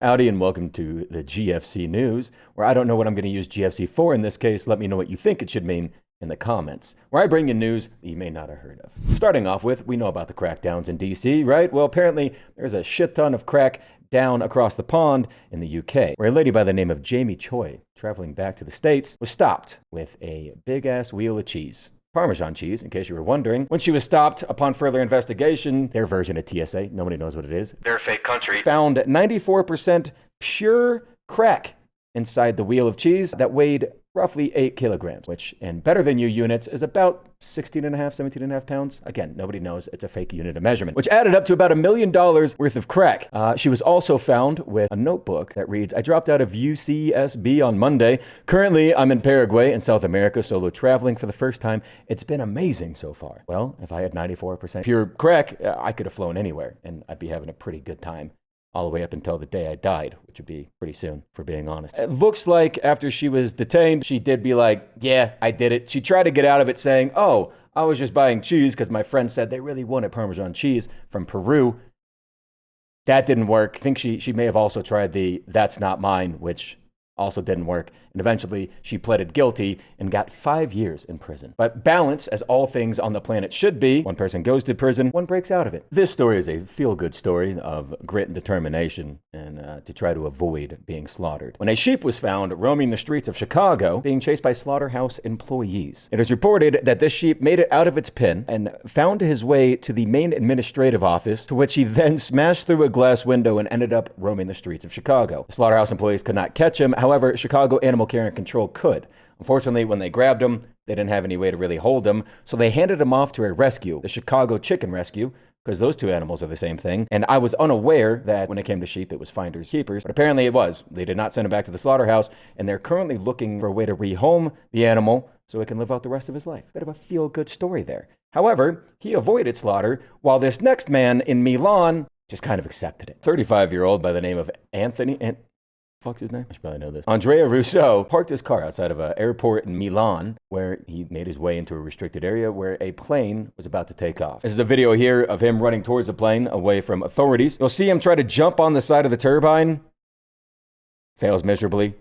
Howdy and welcome to the GFC News, where I don't know what I'm going to use GFC for in this case. Let me know what you think it should mean in the comments, where I bring you news that you may not have heard of. Starting off with, we know about the crackdowns in DC, right? Well, apparently there's a shit ton of crack down across the pond in the UK, where a lady by the name of Jamie Choi, traveling back to the States, was stopped with a big-ass wheel of cheese. Parmesan cheese, in case you were wondering. When she was stopped, upon further investigation, their version of TSA, nobody knows what it is, their fake country, found 94% pure crack inside the wheel of cheese that weighed roughly 8 kilograms, which in better than you units is about 17 and a half pounds. Again, nobody knows. It's a fake unit of measurement, which added up to about $1 million worth of crack. She was also found with a notebook that reads, "I dropped out of UCSB on Monday. Currently, I'm in Paraguay in South America, solo traveling for the first time. It's been amazing so far." Well, if I had 94% pure crack, I could have flown anywhere and I'd be having a pretty good time. All the way up until the day I died, which would be pretty soon, for being honest. It looks like after she was detained, she did be like, yeah, I did it. She tried to get out of it saying, oh, I was just buying cheese because my friend said they really wanted Parmesan cheese from Peru. That didn't work. I think she may have also tried the "that's not mine," which also didn't work. And eventually she pleaded guilty and got 5 years in prison. But balance, as all things on the planet should be, one person goes to prison, one breaks out of it. This story is a feel-good story of grit and determination and to try to avoid being slaughtered. When a sheep was found roaming the streets of Chicago, being chased by slaughterhouse employees, it is reported that this sheep made it out of its pen and found his way to the main administrative office, to which he then smashed through a glass window and ended up roaming the streets of Chicago. The slaughterhouse employees could not catch him. However, Chicago Animal Care and Control could. Unfortunately, when they grabbed him, they didn't have any way to really hold him, so they handed him off to a rescue, the Chicago Chicken Rescue, because those two animals are the same thing. And I was unaware that when it came to sheep, it was finders keepers, but apparently it was. They did not send him back to the slaughterhouse, and they're currently looking for a way to rehome the animal so it can live out the rest of his life. Bit of a feel-good story there. However, he avoided slaughter, while this next man in Milan just kind of accepted it. 35-year-old by the name of Anthony... Fuck's his name? I should probably know this. Andrea Rousseau parked his car outside of an airport in Milan, where he made his way into a restricted area where a plane was about to take off. This is a video here of him running towards the plane away from authorities. You'll see him try to jump on the side of the turbine. Fails miserably.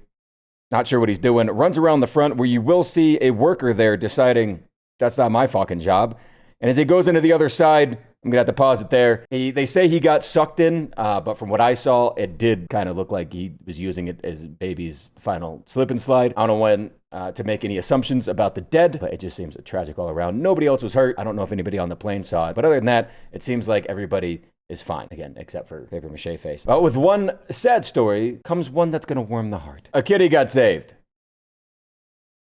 Not sure what he's doing. Runs around the front where you will see a worker there deciding, that's not my fucking job. And as he goes into the other side, I'm going to have to pause it there. They say he got sucked in, but from what I saw, it did kind of look like he was using it as baby's final slip and slide. I don't know when to make any assumptions about the dead, but it just seems tragic all around. Nobody else was hurt. I don't know if anybody on the plane saw it, but other than that, it seems like everybody is fine. Again, except for paper mache face. But with one sad story comes one that's going to warm the heart. A kitty got saved.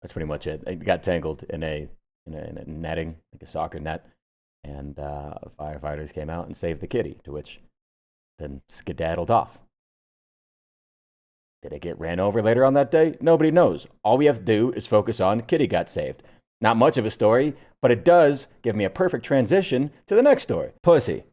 That's pretty much it. It got tangled in a netting, like a soccer net. And firefighters came out and saved the kitty, to which then skedaddled off. Did it get ran over later on that day? Nobody knows. All we have to do is focus on kitty got saved. Not much of a story, but it does give me a perfect transition to the next story. Pussy.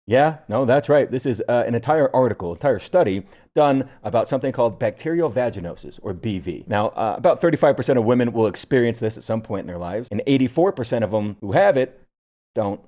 Yeah, no, that's right. This is an entire article, entire study done about something called bacterial vaginosis, or BV. Now, about 35% of women will experience this at some point in their lives, and 84% of them who have it don't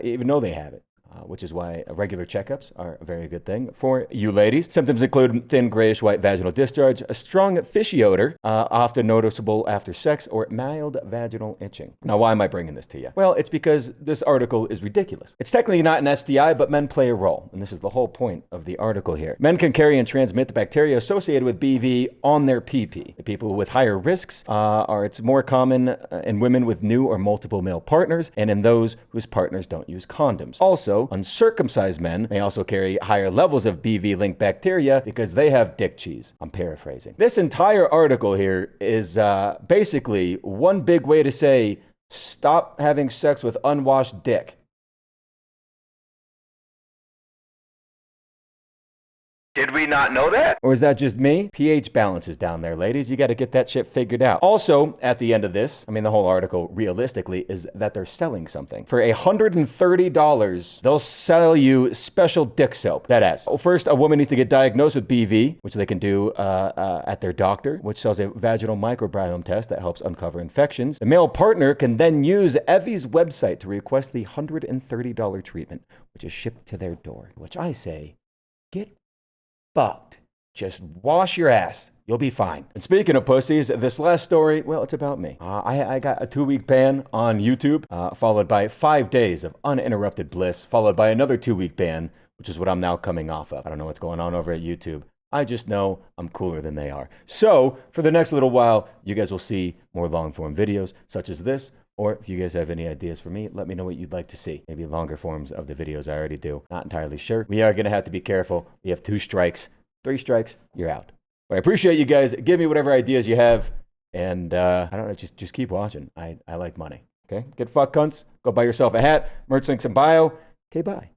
even know they have it, which is why regular checkups are a very good thing for you ladies. Symptoms include thin grayish-white vaginal discharge, a strong fishy odor, often noticeable after sex, or mild vaginal itching. Now, why am I bringing this to you? Well, it's because this article is ridiculous. It's technically not an STI, but men play a role, and this is the whole point of the article here. Men can carry and transmit the bacteria associated with BV on their pee-pee. The people with higher risks it's more common in women with new or multiple male partners, and in those whose partners don't use condoms. Also, uncircumcised men may also carry higher levels of BV-linked bacteria because they have dick cheese. I'm paraphrasing. This entire article here is basically one big way to say, stop having sex with unwashed dick. Did we not know that? Or is that just me? pH balance is down there, ladies. You got to get that shit figured out. Also, at the end of this, I mean, the whole article, realistically, is that they're selling something. For $130, they'll sell you special dick soap. That ass. First, a woman needs to get diagnosed with BV, which they can do at their doctor, which sells a vaginal microbiome test that helps uncover infections. The male partner can then use Evie's website to request the $130 treatment, which is shipped to their door. Which I say, get fucked. Just wash your ass. You'll be fine. And speaking of pussies, this last story, well, it's about me. I got a 2-week ban on YouTube, followed by 5 days of uninterrupted bliss, followed by another 2-week ban, which is what I'm now coming off of. I don't know what's going on over at YouTube. I just know I'm cooler than they are. So for the next little while, you guys will see more long-form videos such as this. Or if you guys have any ideas for me, let me know what you'd like to see. Maybe longer forms of the videos I already do. Not entirely sure. We are going to have to be careful. We have 2 strikes. 3 strikes, you're out. But I appreciate you guys. Give me whatever ideas you have. And I don't know, just keep watching. I like money. Okay? Get fucked, cunts. Go buy yourself a hat. Merch links in bio. Okay, bye.